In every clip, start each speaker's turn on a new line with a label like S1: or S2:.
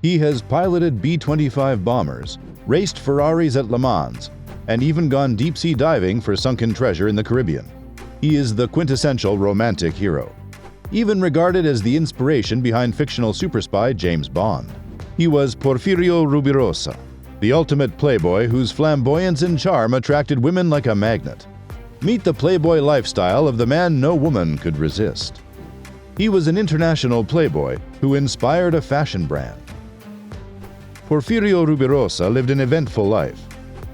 S1: He has piloted B-25 bombers, raced Ferraris at Le Mans, and even gone deep-sea diving for sunken treasure in the Caribbean. He is the quintessential romantic hero, even regarded as the inspiration behind fictional superspy James Bond. He was Porfirio Rubirosa, the ultimate playboy whose flamboyance and charm attracted women like a magnet. Meet the playboy lifestyle of the man no woman could resist. He was an international playboy who inspired a fashion brand. Porfirio Rubirosa lived an eventful life.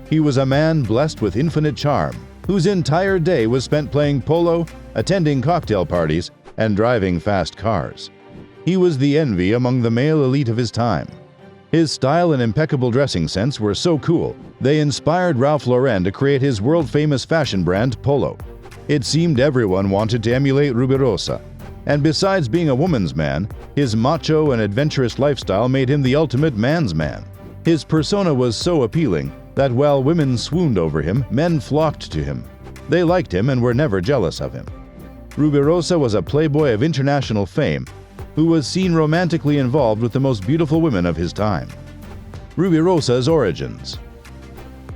S1: He was a man blessed with infinite charm, whose entire day was spent playing polo, attending cocktail parties, and driving fast cars. He was the envy among the male elite of his time. His style and impeccable dressing sense were so cool, they inspired Ralph Lauren to create his world-famous fashion brand Polo. It seemed everyone wanted to emulate Rubirosa, and besides being a woman's man, his macho and adventurous lifestyle made him the ultimate man's man. His persona was so appealing that while women swooned over him, men flocked to him. They liked him and were never jealous of him. Rubirosa was a playboy of international fame who was seen romantically involved with the most beautiful women of his time. Rubirosa's origins.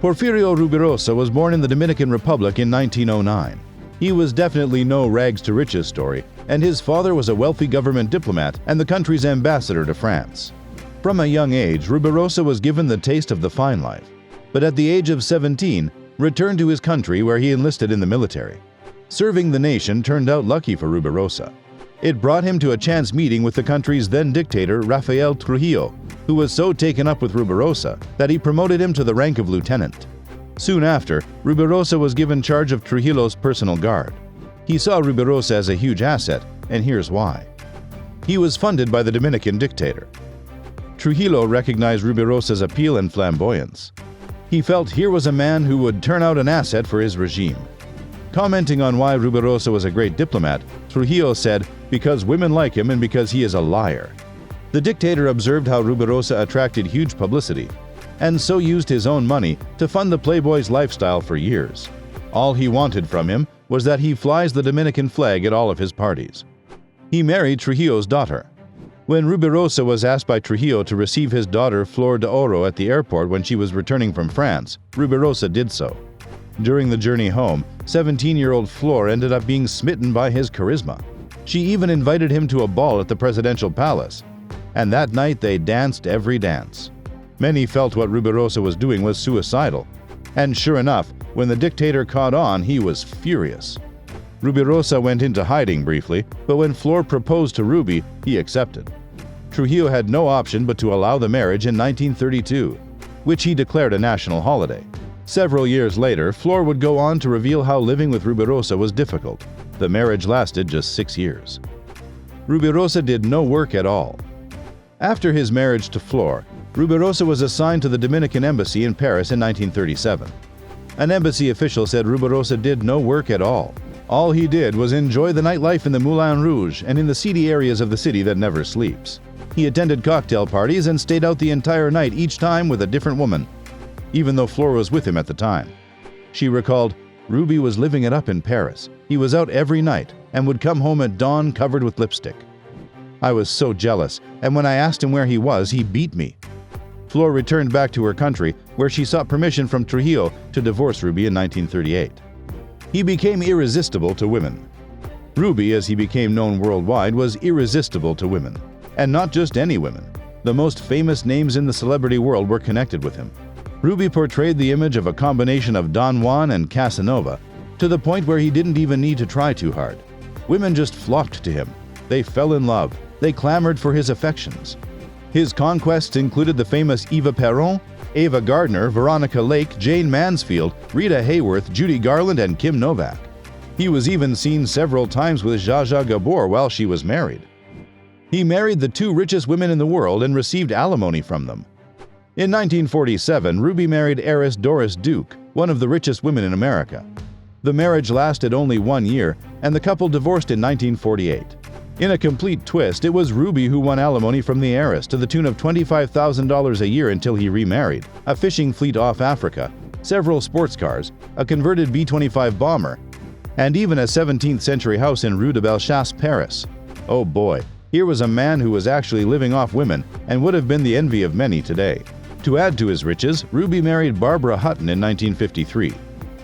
S1: Porfirio Rubirosa was born in the Dominican Republic in 1909. He was definitely no rags to riches story, and his father was a wealthy government diplomat and the country's ambassador to France. From a young age, Rubirosa was given the taste of the fine life, but at the age of 17, returned to his country where he enlisted in the military. Serving the nation turned out lucky for Rubirosa. It brought him to a chance meeting with the country's then dictator, Married Trujillo, who was so taken up with Rubirosa that he promoted him to the rank of lieutenant. Soon after, Rubirosa was given charge of Trujillo's personal guard. He saw Rubirosa as a huge asset, and here's why. He was funded by the Dominican dictator. Trujillo recognized Rubirosa's appeal and flamboyance. He felt here was a man who would turn out an asset for his regime. Commenting on why Rubirosa was a great diplomat, Trujillo said, "Because women like him and because he is a liar." The dictator observed how Rubirosa attracted huge publicity, and so used his own money to fund the playboy's lifestyle for years. All he wanted from him was that he flies the Dominican flag at all of his parties. He married Trujillo's daughter. When Rubirosa was asked by Trujillo to receive his daughter Flor de Oro at the airport when she was returning from France, Rubirosa did so. During the journey home, 17-year-old Flor ended up being smitten by his charisma. She even invited him to a ball at the presidential palace, and that night they danced every dance. Many felt what Rubirosa was doing was suicidal, and sure enough, when the dictator caught on, he was furious. Rubirosa went into hiding briefly, but when Flor proposed to Ruby, he accepted. Trujillo had no option but to allow the marriage in 1932, which he declared a national holiday. Several years later, Flor would go on to reveal how living with Rubirosa was difficult. The marriage lasted just 6 years. Rubirosa did no work at all. After his marriage to Flor, Rubirosa was assigned to the Dominican embassy in Paris in 1937. An embassy official said Rubirosa did no work at all. All he did was enjoy the nightlife in the Moulin Rouge and in the seedy areas of the city that never sleeps. He attended cocktail parties and stayed out the entire night, each time with a different woman, even though Flor was with him at the time. She recalled, "Ruby was living it up in Paris. He was out every night and would come home at dawn covered with lipstick. I was so jealous, and when I asked him where he was, he beat me." Flor returned back to her country, where she sought permission from Trujillo to divorce Ruby in 1938. He became irresistible to women. Ruby, as he became known worldwide, was irresistible to women. And not just any women. The most famous names in the celebrity world were connected with him. Ruby portrayed the image of a combination of Don Juan and Casanova, to the point where he didn't even need to try too hard. Women just flocked to him. They fell in love. They clamored for his affections. His conquests included the famous Eva Peron, Ava Gardner, Veronica Lake, Jane Mansfield, Rita Hayworth, Judy Garland, and Kim Novak. He was even seen several times with Zsa Zsa Gabor while she was married. He married the 2 richest women in the world and received alimony from them. In 1947, Ruby married heiress Doris Duke, one of the richest women in America. The marriage lasted only 1 year, and the couple divorced in 1948. In a complete twist, it was Ruby who won alimony from the heiress to the tune of $25,000 a year until he remarried, a fishing fleet off Africa, several sports cars, a converted B-25 bomber, and even a 17th-century house in Rue de Bellechasse, Paris. Oh boy, Here was a man who was actually living off women and would have been the envy of many today. To add to his riches, Ruby married Barbara Hutton in 1953.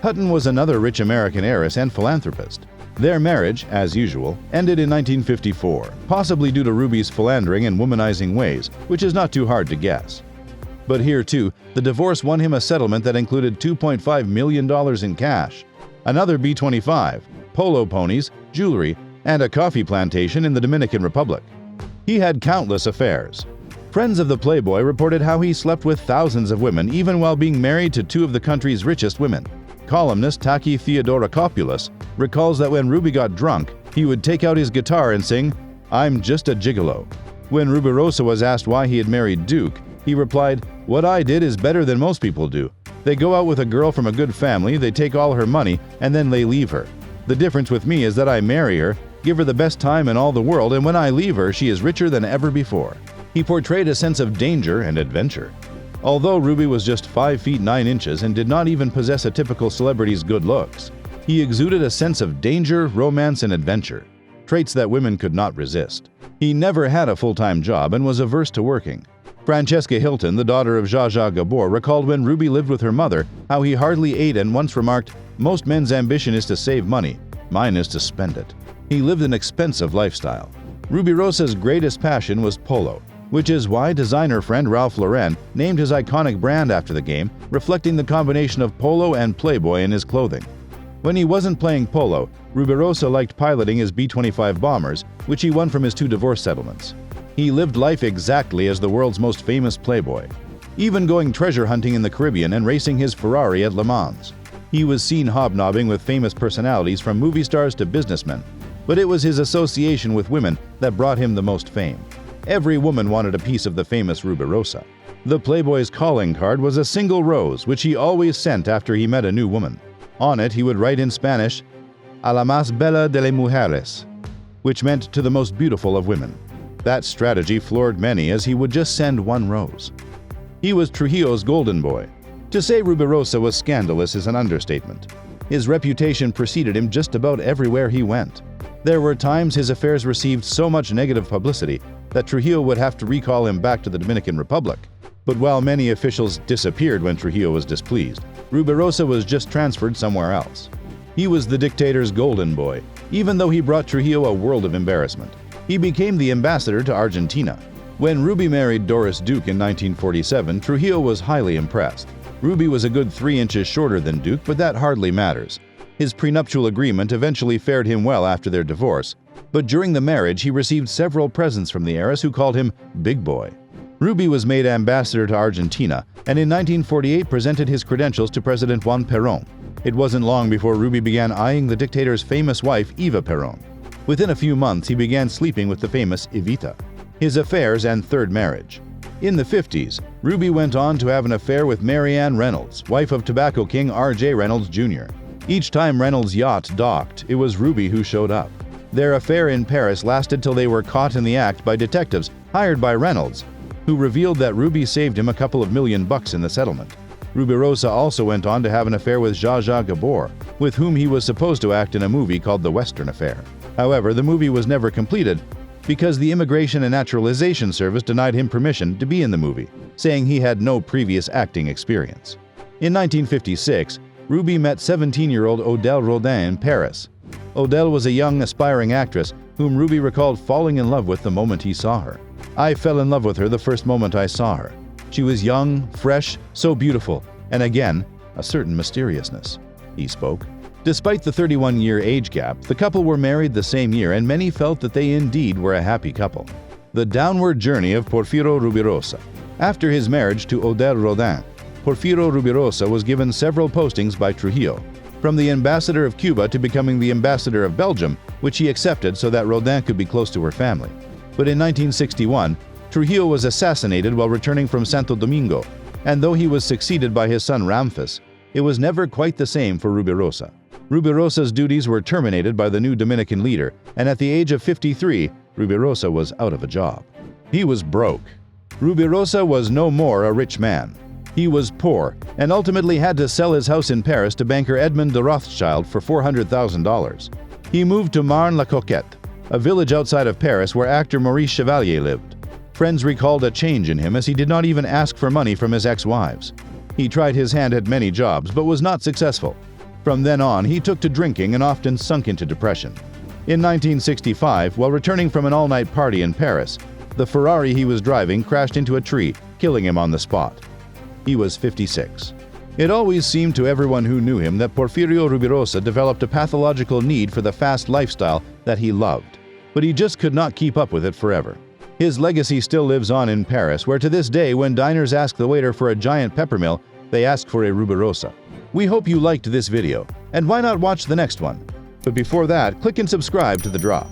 S1: Hutton was another rich American heiress and philanthropist. Their marriage, as usual, ended in 1954, possibly due to Ruby's philandering and womanizing ways, which is not too hard to guess. But here, too, the divorce won him a settlement that included $2.5 million in cash, another B-25, polo ponies, jewelry, and a coffee plantation in the Dominican Republic. He had countless affairs. Friends of the Playboy reported how he slept with thousands of women even while being married to two of the country's richest women. Columnist Taki Theodorakopoulos recalls that when Ruby got drunk, he would take out his guitar and sing, "I'm just a gigolo." When Rubirosa was asked why he had married Duke, he replied, "What I did is better than most people do. They go out with a girl from a good family, they take all her money, and then they leave her. The difference with me is that I marry her, give her the best time in all the world, and when I leave her, she is richer than ever before." He portrayed a sense of danger and adventure. Although Ruby was just 5 feet 9 inches and did not even possess a typical celebrity's good looks, he exuded a sense of danger, romance, and adventure, traits that women could not resist. He never had a full-time job and was averse to working. Francesca Hilton, the daughter of Zsa Zsa Gabor, recalled when Ruby lived with her mother how he hardly ate and once remarked, "Most men's ambition is to save money. Mine is to spend it." He lived an expensive lifestyle. Rubirosa's greatest passion was polo, which is why designer friend Ralph Lauren named his iconic brand after the game, reflecting the combination of polo and Playboy in his clothing. When he wasn't playing polo, Rubirosa liked piloting his B-25 bombers, which he won from his 2 divorce settlements. He lived life exactly as the world's most famous Playboy, even going treasure hunting in the Caribbean and racing his Ferrari at Le Mans. He was seen hobnobbing with famous personalities from movie stars to businessmen, but it was his association with women that brought him the most fame. Every woman wanted a piece of the famous Rubirosa. The Playboy's calling card was a single rose, which he always sent after he met a new woman. On it, he would write in Spanish, "A la más bella de las mujeres," which meant to the most beautiful of women. That strategy floored many, as he would just send 1 rose. He was Trujillo's golden boy. To say Rubirosa was scandalous is an understatement. His reputation preceded him just about everywhere he went. There were times his affairs received so much negative publicity that Trujillo would have to recall him back to the Dominican Republic. But while many officials disappeared when Trujillo was displeased, Rubirosa was just transferred somewhere else. He was the dictator's golden boy, even though he brought Trujillo a world of embarrassment. He became the ambassador to Argentina. When Ruby married Doris Duke in 1947, Trujillo was highly impressed. Ruby was a good 3 inches shorter than Duke, but that hardly matters. His prenuptial agreement eventually fared him well after their divorce, but during the marriage he received several presents from the heiress, who called him Big Boy. Ruby was made ambassador to Argentina and in 1948 presented his credentials to President Juan Perón. It wasn't long before Ruby began eyeing the dictator's famous wife, Eva Perón. Within a few months, he began sleeping with the famous Evita. His affairs and third marriage. In the 50s, Ruby went on to have an affair with Mary Ann Reynolds, wife of tobacco king R.J. Reynolds Jr. Each time Reynolds' yacht docked, it was Ruby who showed up. Their affair in Paris lasted till they were caught in the act by detectives hired by Reynolds, who revealed that Ruby saved him a couple of $1 million in the settlement. Rubirosa also went on to have an affair with Zsa Zsa Gabor, with whom he was supposed to act in a movie called The Western Affair. However, the movie was never completed because the Immigration and Naturalization Service denied him permission to be in the movie, saying he had no previous acting experience. In 1956, Ruby met 17-year-old Odelle Rodin in Paris. Odelle was a young, aspiring actress whom Ruby recalled falling in love with the moment he saw her. "I fell in love with her the first moment I saw her. She was young, fresh, so beautiful, and again, a certain mysteriousness," he spoke. Despite the 31-year age gap, the couple were married the same year, and many felt that they indeed were a happy couple. The downward journey of Porfirio Rubirosa. After his marriage to Odelle Rodin, Porfirio Rubirosa was given several postings by Trujillo, from the ambassador of Cuba to becoming the ambassador of Belgium, which he accepted so that Rodin could be close to her family. But in 1961, Trujillo was assassinated while returning from Santo Domingo, and though he was succeeded by his son Ramphis, it was never quite the same for Rubirosa. Rubirosa's duties were terminated by the new Dominican leader, and at the age of 53, Rubirosa was out of a job. He was broke. Rubirosa was no more a rich man. He was poor, and ultimately had to sell his house in Paris to banker Edmond de Rothschild for $400,000. He moved to Marne-la-Coquette, a village outside of Paris where actor Maurice Chevalier lived. Friends recalled a change in him as he did not even ask for money from his ex-wives. He tried his hand at many jobs but was not successful. From then on, he took to drinking and often sunk into depression. In 1965, while returning from an all-night party in Paris, the Ferrari he was driving crashed into a tree, killing him on the spot. He was 56. It always seemed to everyone who knew him that Porfirio Rubirosa developed a pathological need for the fast lifestyle that he loved, but he just could not keep up with it forever. His legacy still lives on in Paris, where to this day when diners ask the waiter for a giant peppermill, they ask for a Rubirosa. We hope you liked this video, and why not watch the next one? But before that, click and subscribe to The Drop.